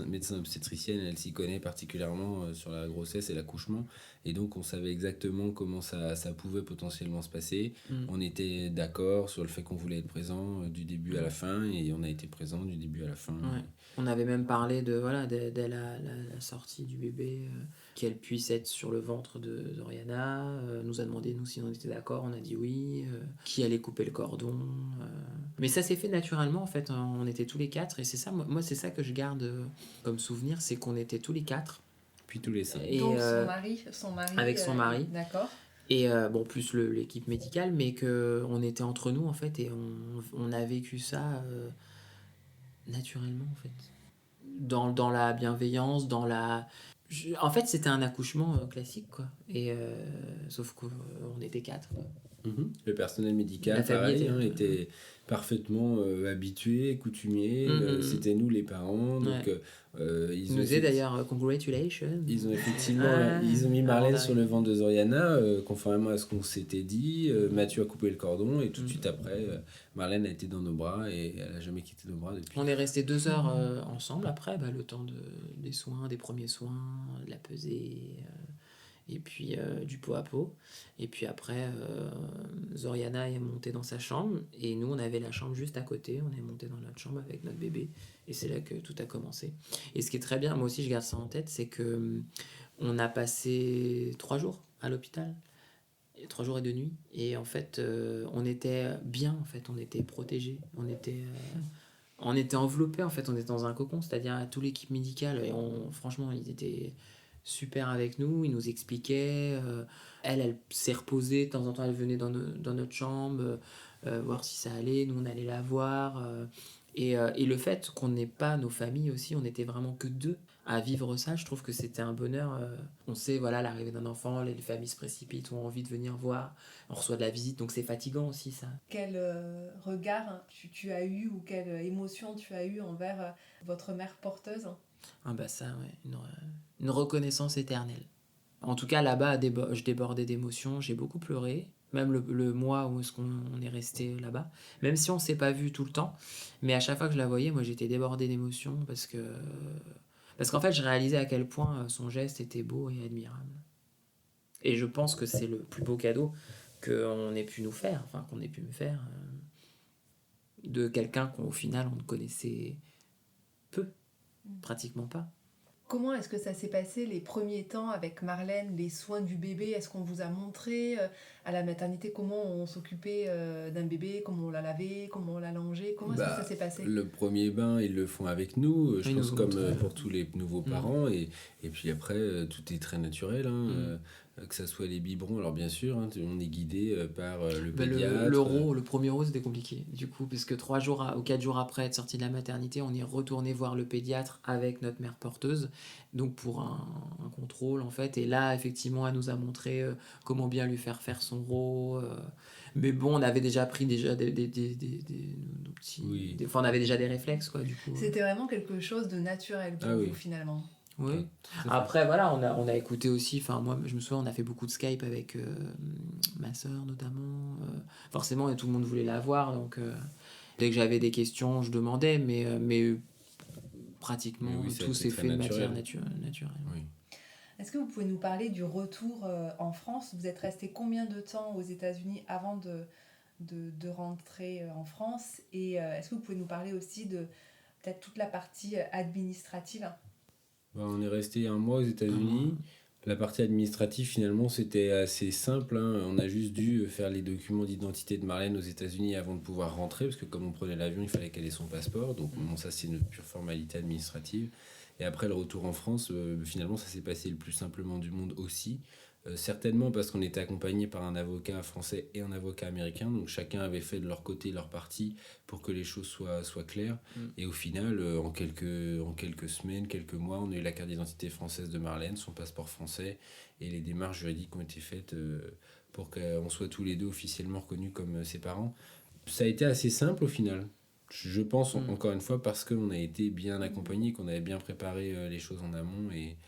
médecin obstétricienne, elle s'y connaît particulièrement sur la grossesse et l'accouchement, et donc on savait exactement comment ça pouvait potentiellement se passer. On était d'accord sur le fait qu'on voulait être présent du début à la fin, et on a été présent du début à la fin. On avait même parlé dès la sortie du bébé, qu'elle puisse être sur le ventre de Zoriana. Nous a demandé nous si on était d'accord, on a dit oui, qui allait couper le cordon. Mais ça s'est fait naturellement en fait, on était tous les quatre, et c'est ça, moi c'est ça que je garde comme souvenir, c'est qu'on était tous les quatre. Puis tous les 5. Et donc son mari avec son mari. D'accord. Et bon, plus l'équipe médicale, mais qu'on était entre nous en fait, et on a vécu ça naturellement en fait. Dans la bienveillance, en fait c'était un accouchement classique quoi, et sauf qu'on était 4 quoi. Le personnel médical pareil, était parfaitement habitué, coutumier. C'était nous les parents, donc ils nous disaient d'ailleurs congratulations. Ils ont effectivement ils ont mis Marlène sur le ventre de Zoriana, conformément à ce qu'on s'était dit. Mathieu a coupé le cordon, et tout de suite après Marlène a été dans nos bras, et elle a jamais quitté nos bras depuis. On est resté 2 heures ensemble après, le temps des soins, des premiers soins, de la pesée, et puis du pot à pot. Et puis après, Zoriana est montée dans sa chambre, et nous on avait la chambre juste à côté. On est monté dans notre chambre avec notre bébé, et c'est là que tout a commencé. Et ce qui est très bien, moi aussi je garde ça en tête, c'est que on a passé 3 jours à l'hôpital, 3 jours et 2 nuits, et en fait on était bien, en fait on était protégés, on était enveloppés, en fait on était dans un cocon, c'est-à-dire à toute l'équipe médicale, et franchement ils étaient super avec nous, ils nous expliquaient, elle s'est reposée, de temps en temps elle venait dans notre chambre voir si ça allait, nous on allait la voir, et le fait qu'on n'ait pas nos familles aussi, on n'était vraiment que 2 à vivre ça, je trouve que c'était un bonheur. On sait, l'arrivée d'un enfant, les familles se précipitent, ont envie de venir voir, on reçoit de la visite, donc c'est fatigant aussi ça. Quel regard tu as eu, ou quelle émotion tu as eu envers votre mère porteuse? Ah bah ça, ouais, une reconnaissance éternelle. En tout cas, là-bas, je débordais d'émotions, j'ai beaucoup pleuré, même le mois où on est resté là-bas, même si on s'est pas vu tout le temps, mais à chaque fois que je la voyais, moi j'étais débordé d'émotions, parce qu'en fait, je réalisais à quel point son geste était beau et admirable. Et je pense que c'est le plus beau cadeau qu'on ait pu me faire, de quelqu'un qu'au final on ne connaissait peu, pratiquement pas. Comment est-ce que ça s'est passé les premiers temps avec Marlène, les soins du bébé? Est-ce qu'on vous a montré à la maternité comment on s'occupait d'un bébé, comment on l'a lavé, comment on l'a langé? Comment est-ce que ça s'est passé? Le premier bain, ils le font avec nous, je Ils pense nous ont comme montré. pour tous les nouveaux parents. Et puis après, tout est très naturel, hein, que ça soit les biberons. Alors bien sûr, hein, on est guidé par le pédiatre. Le premier rôle, c'était compliqué, du coup, parce que 3 jours ou 4 jours après être sorti de la maternité, on est retourné voir le pédiatre avec notre mère porteuse, donc pour un contrôle, en fait. Et là, effectivement, elle nous a montré comment bien lui faire son rôle. Mais bon, on avait déjà pris des nos petits... Oui. Enfin, on avait déjà des réflexes, quoi, du coup. C'était vraiment quelque chose de naturel pour vous, finalement. Oui. Ouais, Après, voilà, on a écouté aussi, enfin, moi, je me souviens, on a fait beaucoup de Skype avec ma sœur, notamment. Forcément, et tout le monde voulait la voir, donc dès que j'avais des questions, je demandais, mais pratiquement, Mais oui, tout s'est fait de matière naturelle. Oui. Est-ce que vous pouvez nous parler du retour en France? Vous êtes resté combien de temps aux États-Unis avant de rentrer en France? Et est-ce que vous pouvez nous parler aussi de peut-être toute la partie administrative? On est resté 1 mois aux États-Unis. La partie administrative, finalement, c'était assez simple, hein. On a juste dû faire les documents d'identité de Marlène aux États-Unis avant de pouvoir rentrer, parce que comme on prenait l'avion, il fallait qu'elle ait son passeport. Donc bon, ça, c'est une pure formalité administrative. Et après le retour en France, finalement, ça s'est passé le plus simplement du monde aussi. Certainement parce qu'on était accompagné par un avocat français et un avocat américain, donc chacun avait fait de leur côté leur partie pour que les choses soient claires. Et au final, en quelques semaines, quelques mois, on a eu la carte d'identité française de Marlène, son passeport français, et les démarches juridiques ont été faites pour qu'on soit tous les deux officiellement reconnus comme ses parents. Ça a été assez simple au final. Je pense, encore une fois, parce qu'on a été bien accompagnés, qu'on avait bien préparé les choses en amont et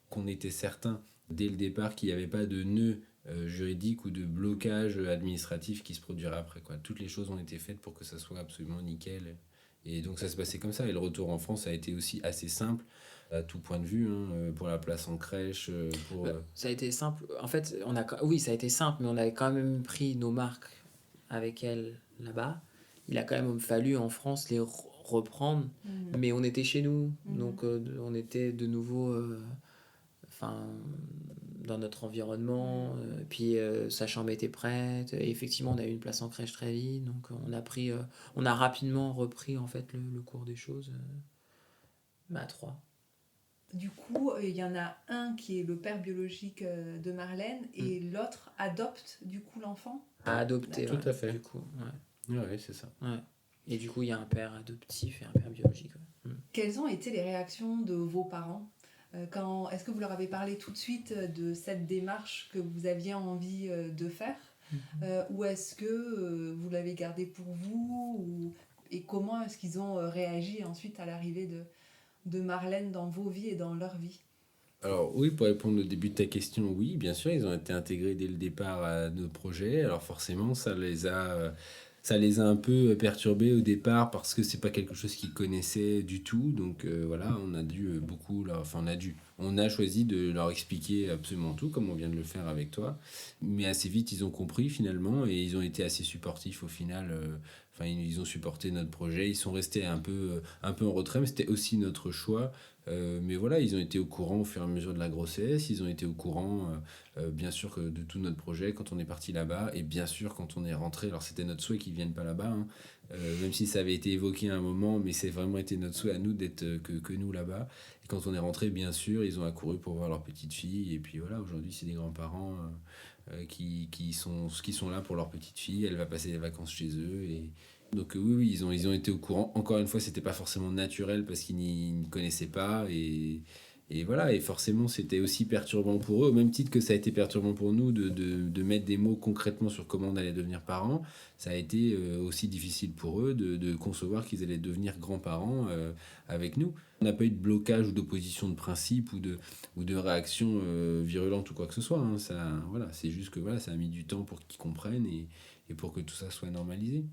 qu'on était certain dès le départ qu'il n'y avait pas de nœud juridique ou de blocage administratif qui se produirait après, quoi. Toutes les choses ont été faites pour que ça soit absolument nickel. Et donc ça se passait comme ça. Et le retour en France a été aussi assez simple à tout point de vue, hein, pour la place en crèche. Ça a été simple. En fait, oui, ça a été simple, mais on avait quand même pris nos marques avec elle là-bas. Il a quand même fallu en France les reprendre, mais on était chez nous, donc on était de nouveau dans notre environnement, puis sa chambre était prête, et effectivement on a eu une place en crèche très vite, donc on a rapidement repris en fait le cours des choses à 3. Du coup, il y en a un qui est le père biologique de Marlène et l'autre adopte du coup l'enfant? À adopter, Tout à fait. du coup. Ouais, c'est ça. Ouais. Et du coup, il y a un père adoptif et un père biologique. Quelles ont été les réactions de vos parents? Est-ce que vous leur avez parlé tout de suite de cette démarche que vous aviez envie de faire? Ou est-ce que vous l'avez gardé pour vous? Et comment est-ce qu'ils ont réagi ensuite à l'arrivée de Marlène dans vos vies et dans leur vie? Alors oui, pour répondre au début de ta question, oui, bien sûr, ils ont été intégrés dès le départ à nos projets. Alors forcément, ça les a un peu perturbés au départ parce que c'est pas quelque chose qu'ils connaissaient du tout. Donc voilà, on a dû on a choisi de leur expliquer absolument tout, comme on vient de le faire avec toi. Mais assez vite, ils ont compris finalement et ils ont été assez supportifs au final. Ils ont supporté notre projet. Ils sont restés un peu en retrait, mais c'était aussi notre choix. Mais voilà, ils ont été au courant au fur et à mesure de la grossesse, ils ont été au courant bien sûr de tout notre projet quand on est parti là-bas, et bien sûr quand on est rentré, alors c'était notre souhait qu'ils ne viennent pas là-bas, hein, même si ça avait été évoqué à un moment, mais c'est vraiment été notre souhait à nous d'être que nous là-bas. Et quand on est rentré, bien sûr, ils ont accouru pour voir leur petite fille, et puis voilà, aujourd'hui c'est des grands-parents qui sont là pour leur petite fille, elle va passer des vacances chez eux, et donc oui, ils ont été au courant. Encore une fois, c'était pas forcément naturel parce qu'ils n'y connaissaient pas et voilà. Et forcément, c'était aussi perturbant pour eux, au même titre que ça a été perturbant pour nous de mettre des mots concrètement sur comment on allait devenir parents. Ça a été aussi difficile pour eux de concevoir qu'ils allaient devenir grands-parents avec nous. On n'a pas eu de blocage ou d'opposition de principe ou de réaction virulente ou quoi que ce soit, hein. C'est juste que ça a mis du temps pour qu'ils comprennent et pour que tout ça soit normalisé.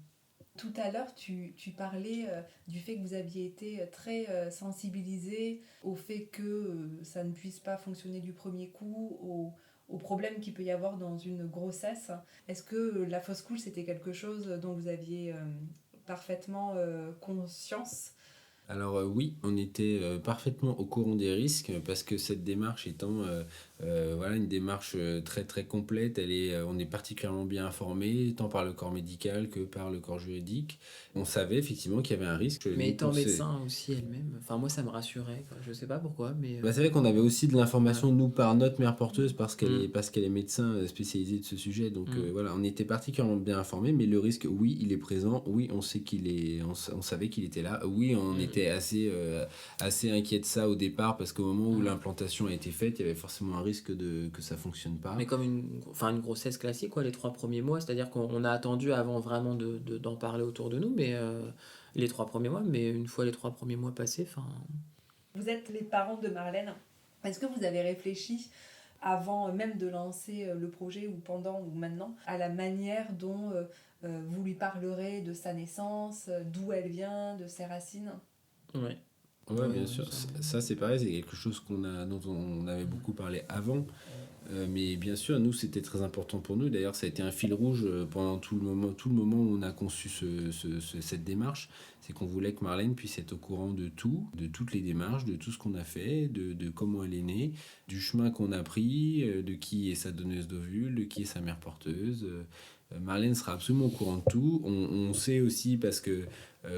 Tout à l'heure, tu parlais du fait que vous aviez été très sensibilisés au fait que ça ne puisse pas fonctionner du premier coup, aux problèmes qu'il peut y avoir dans une grossesse. Est-ce que la fausse couche, c'était quelque chose dont vous aviez parfaitement conscience Alors oui, on était parfaitement au courant des risques parce que cette démarche étant voilà, une démarche très très complète, on est particulièrement bien informé tant par le corps médical que par le corps juridique. On savait effectivement qu'il y avait un risque. Mais Nous, étant médecin aussi elle-même, enfin moi ça me rassurait, quoi. Je sais pas pourquoi, mais Bah, c'est vrai qu'on avait aussi de l'information, voilà. nous, par notre mère porteuse, Mm. parce qu'elle est médecin spécialisée de ce sujet. Donc Mm. voilà, on était particulièrement bien informés, mais le risque, oui, il est présent. Oui, on sait on savait qu'il était là. Oui, on Mm. était assez inquiet de ça au départ, parce qu'au moment où Mm. l'implantation a été faite, il y avait forcément un risque que ça fonctionne pas. Mais comme une grossesse classique, quoi, les 3 premiers mois, c'est-à-dire qu'on a attendu avant vraiment d'en parler autour de nous, mais les 3 premiers mois, mais une fois les 3 premiers mois passés, enfin. Vous êtes les parents de Marlène. Est-ce que vous avez réfléchi, avant même de lancer le projet, ou pendant ou maintenant, à la manière dont vous lui parlerez de sa naissance, d'où elle vient, de ses racines? Ouais. Ouais, Ouais, bien sûr. ça- Ça, c'est pareil, c'est quelque chose dont on avait beaucoup parlé avant. Mais bien sûr, nous, c'était très important pour nous. D'ailleurs, ça a été un fil rouge pendant tout le moment où on a conçu cette démarche. C'est qu'on voulait que Marlène puisse être au courant de tout, de toutes les démarches, de tout ce qu'on a fait, de comment elle est née, du chemin qu'on a pris, de qui est sa donneuse d'ovules, de qui est sa mère porteuse. Marlène sera absolument au courant de tout. On sait aussi parce que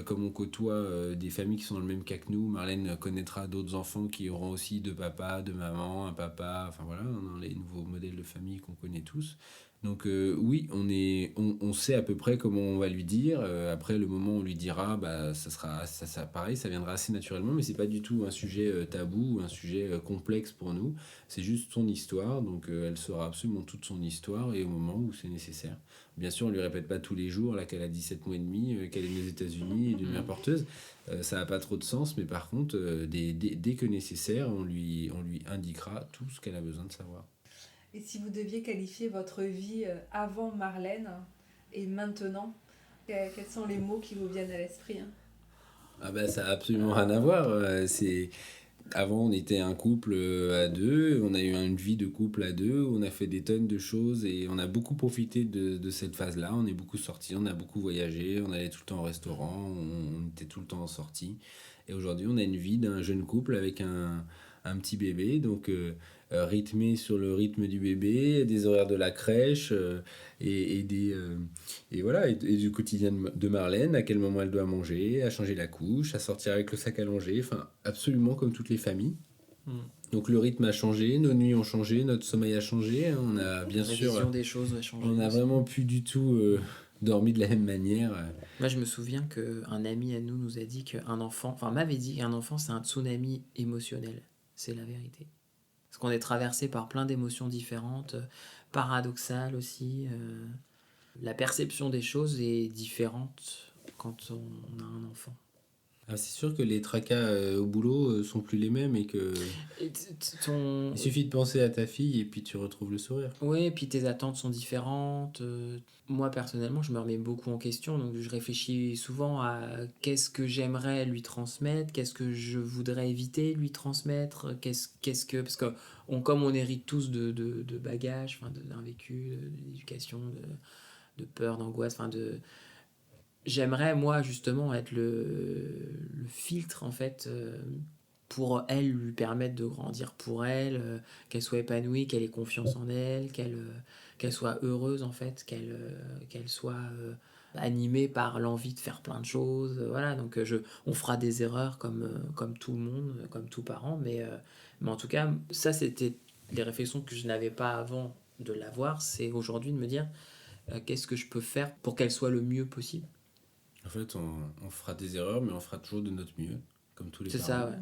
comme on côtoie des familles qui sont dans le même cas que nous, Marlène connaîtra d'autres enfants qui auront aussi deux papas, deux mamans, un papa, enfin voilà, dans les nouveaux modèles de famille qu'on connaît tous. Donc oui, on sait à peu près comment on va lui dire. Après, le moment où on lui dira, bah, ça pareil, ça viendra assez naturellement, mais c'est pas du tout un sujet tabou, un sujet complexe pour nous. C'est juste son histoire, donc elle saura absolument toute son histoire et au moment où c'est nécessaire. Bien sûr, on lui répète pas tous les jours là qu'elle a 17 mois et demi, qu'elle est née aux États-Unis et d'une mère porteuse. Ça n'a pas trop de sens, mais par contre, dès que nécessaire, on lui indiquera tout ce qu'elle a besoin de savoir. Et si vous deviez qualifier votre vie avant Marlène et maintenant, quels sont les mots qui vous viennent à l'esprit, hein? Ah bah ça a absolument rien à voir. Avant, on était un couple à deux, on a eu une vie de couple à deux, on a fait des tonnes de choses et on a beaucoup profité de cette phase-là. On est beaucoup sortis, on a beaucoup voyagé, on allait tout le temps au restaurant, on était tout le temps en sortie. Et aujourd'hui, on a une vie d'un jeune couple avec un petit bébé, donc rythmé sur le rythme du bébé, des horaires de la crèche et voilà, et du quotidien de Marlène, à quel moment elle doit manger, à changer la couche, à sortir avec le sac à langer, enfin absolument comme toutes les familles. Mm. Donc le rythme a changé, nos nuits ont changé, notre sommeil a changé, hein. On a bien La sûr, vision des choses va changer on n'a aussi. vraiment plus du tout dormi de la même manière. Moi, je me souviens qu'un ami à nous a dit qu'un enfant, enfin m'avait dit qu'un enfant, c'est un tsunami émotionnel. C'est la vérité. Parce qu'on est traversé par plein d'émotions différentes, paradoxales aussi. La perception des choses est différente quand on a un enfant. Ah, c'est sûr que les tracas au boulot sont plus les mêmes et que Et ton... il suffit de penser à ta fille et puis tu retrouves le sourire. Oui, et puis tes attentes sont différentes. Moi, personnellement, je me remets beaucoup en question, donc je réfléchis souvent à qu'est-ce que j'aimerais lui transmettre, qu'est-ce que je voudrais éviter de lui transmettre, qu'est-ce que... Parce que comme on hérite tous de bagages, enfin, d'un vécu, d'éducation, de peur, d'angoisse, enfin de... J'aimerais, moi, justement, être le filtre, en fait, pour elle, lui permettre de grandir pour elle, qu'elle soit épanouie, qu'elle ait confiance en elle, qu'elle soit heureuse, en fait, qu'elle soit animée par l'envie de faire plein de choses. Voilà, donc on fera des erreurs comme tout le monde, comme tout parent, mais en tout cas, ça, c'était les réflexions que je n'avais pas avant de l'avoir, c'est aujourd'hui de me dire qu'est-ce que je peux faire pour qu'elle soit le mieux possible. En fait, on fera des erreurs, mais on fera toujours de notre mieux, comme tous les C'est parents. ça, ouais.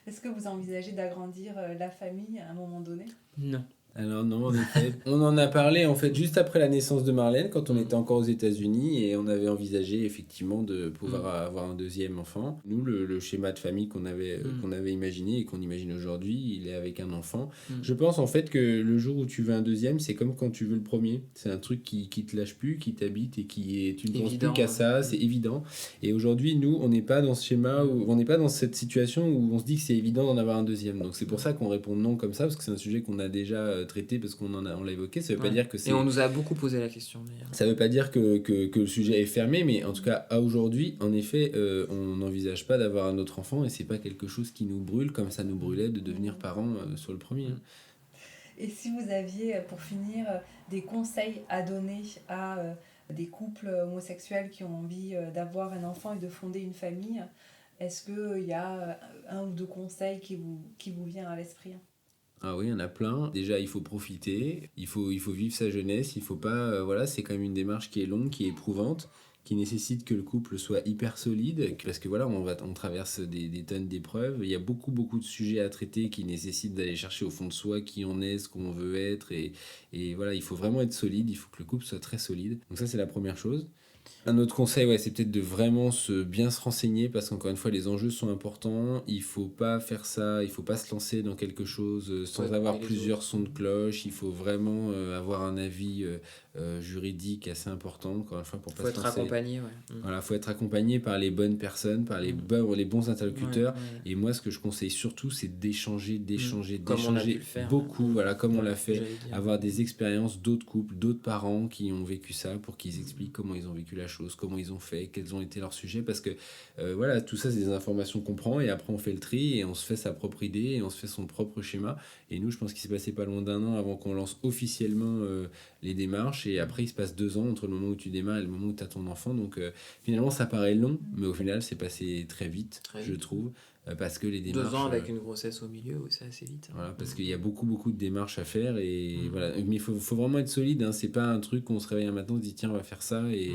Est-ce que vous envisagez d'agrandir la famille à un moment donné? Non. Alors non, en effet, on en a parlé en fait juste après la naissance de Marlène, quand on était encore aux États-Unis et on avait envisagé effectivement de pouvoir avoir un deuxième enfant. Nous, le schéma de famille qu'on avait imaginé et qu'on imagine aujourd'hui, il est avec un enfant. Je pense en fait que le jour où tu veux un deuxième, c'est comme quand tu veux le premier. C'est un truc qui te lâche plus, qui t'habite et tu ne penses plus Évident, qu'à ça, ouais. c'est évident. Et aujourd'hui, nous, on n'est pas dans ce schéma, on n'est pas dans cette situation où on se dit que c'est évident d'en avoir un deuxième. Donc c'est pour ça qu'on répond non comme ça, parce que c'est un sujet qu'on a déjà traité parce qu'on l'a évoqué. Ça veut pas dire que c'est... Et on nous a beaucoup posé la question d'ailleurs. Ça veut pas dire que le sujet est fermé, mais en tout cas, à aujourd'hui, en effet, on n'envisage pas d'avoir un autre enfant et c'est pas quelque chose qui nous brûle comme ça nous brûlait de devenir parents sur le premier. Et si vous aviez, pour finir, des conseils à donner à des couples homosexuels qui ont envie d'avoir un enfant et de fonder une famille, est-ce qu'il y a un ou deux conseils qui vous vient à l'esprit ? Ah oui, il y en a plein. Déjà, il faut profiter, il faut vivre sa jeunesse, il faut pas... voilà, c'est quand même une démarche qui est longue, qui est éprouvante, qui nécessite que le couple soit hyper solide, parce que voilà, on traverse des tonnes d'épreuves. Il y a beaucoup de sujets à traiter qui nécessitent d'aller chercher au fond de soi qui on est, ce qu'on veut être, et voilà, il faut vraiment être solide, il faut que le couple soit très solide. Donc ça, c'est la première chose. Un autre conseil, c'est peut-être de vraiment bien se renseigner parce qu'encore une fois, les enjeux sont importants. Il faut pas faire ça, il faut pas se lancer dans quelque chose sans avoir plusieurs sons de cloche. Il faut vraiment avoir un avis juridique assez important, encore une fois, pour pas se lancer. Faut être accompagné, Voilà, faut être accompagné par les bonnes personnes, par les bons interlocuteurs. Et moi, ce que je conseille surtout, c'est d'échanger beaucoup, comme on l'a fait, avoir des expériences d'autres couples, d'autres parents qui ont vécu ça pour qu'ils expliquent comment ils ont vécu la chose, comment ils ont fait, quels ont été leurs sujets, parce que voilà, tout ça c'est des informations qu'on prend et après on fait le tri et on se fait sa propre idée et on se fait son propre schéma. Et nous, je pense qu'il s'est passé pas loin d'1 an avant qu'on lance officiellement les démarches, et après il se passe 2 ans entre le moment où tu démarres et le moment où tu as ton enfant. Donc finalement ça paraît long, mais au final c'est passé très vite, je trouve. Parce que les démarches... 2 ans avec une grossesse au milieu, c'est assez vite. Voilà, parce qu'il y a beaucoup de démarches à faire, et voilà. Mais il faut vraiment être solide, c'est pas un truc qu'on se réveille un matin, on se dit tiens on va faire ça, et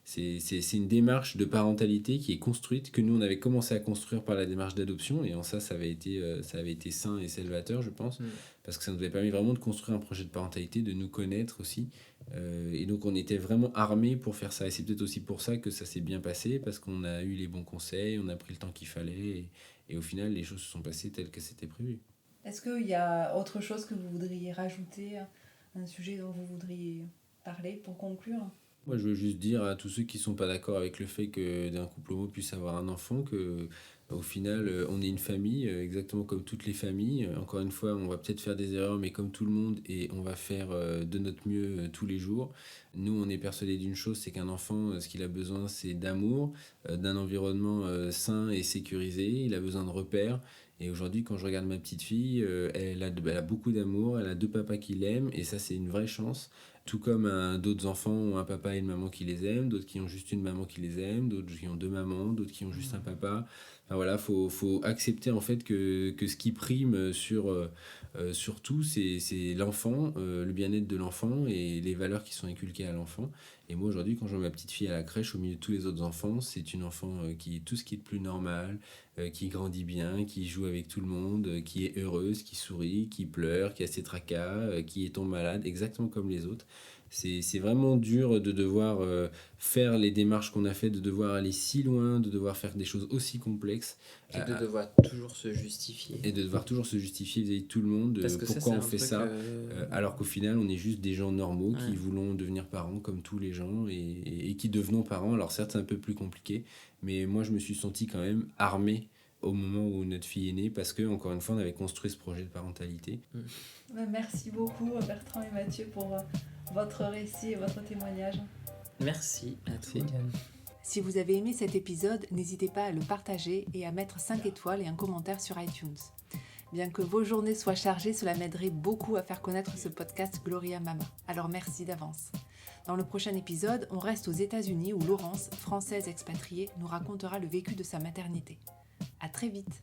c'est une démarche de parentalité qui est construite, que nous on avait commencé à construire par la démarche d'adoption, et en ça avait été sain et salvateur, je pense, parce que ça nous avait permis vraiment de construire un projet de parentalité, de nous connaître aussi, et donc on était vraiment armés pour faire ça, et c'est peut-être aussi pour ça que ça s'est bien passé, parce qu'on a eu les bons conseils, on a pris le temps qu'il fallait, et au final, les choses se sont passées telles que c'était prévu. Est-ce qu'il y a autre chose que vous voudriez rajouter, un sujet dont vous voudriez parler pour conclure ? Moi, je veux juste dire à tous ceux qui ne sont pas d'accord avec le fait que d'un couple homo puisse avoir un enfant, que au final, on est une famille, exactement comme toutes les familles. Encore une fois, on va peut-être faire des erreurs, mais comme tout le monde, et on va faire de notre mieux tous les jours. Nous, on est persuadés d'une chose, c'est qu'un enfant, ce qu'il a besoin, c'est d'amour, d'un environnement sain et sécurisé. Il a besoin de repères. Et aujourd'hui, quand je regarde ma petite fille, elle a beaucoup d'amour, elle a 2 papas qui l'aiment, et ça, c'est une vraie chance. Tout comme d'autres enfants ont un papa et une maman qui les aiment, d'autres qui ont juste une maman qui les aime, d'autres qui ont 2 mamans, d'autres qui ont juste un papa. Enfin voilà, faut accepter en fait que ce qui prime sur tout, c'est l'enfant, le bien-être de l'enfant et les valeurs qui sont inculquées à l'enfant. Et moi aujourd'hui, quand je vois ma petite fille à la crèche au milieu de tous les autres enfants, c'est une enfant qui est tout ce qui est de plus normal, qui grandit bien, qui joue avec tout le monde, qui est heureuse, qui sourit, qui pleure, qui a ses tracas, qui tombe malade, exactement comme les autres. C'est vraiment dur de devoir faire les démarches qu'on a fait, de devoir aller si loin, de devoir faire des choses aussi complexes. Et de devoir toujours se justifier. Et de devoir toujours se justifier vis-à-vis de tout le monde, pourquoi on fait ça, alors qu'au final on est juste des gens normaux qui voulons devenir parents comme tous les gens, et qui devenons parents. Alors certes c'est un peu plus compliqué, mais moi je me suis senti quand même armé au moment où notre fille est née, parce que encore une fois on avait construit ce projet de parentalité. Merci beaucoup Bertrand et Mathieu pour votre récit et votre témoignage. Merci à toi. Si vous avez aimé cet épisode, n'hésitez pas à le partager et à mettre 5 étoiles et un commentaire sur iTunes. Bien que vos journées soient chargées, cela m'aiderait beaucoup à faire connaître ce podcast Gloria Mama. Alors merci d'avance. Dans le prochain épisode, on reste aux États-Unis où Laurence, française expatriée, nous racontera le vécu de sa maternité. À très vite.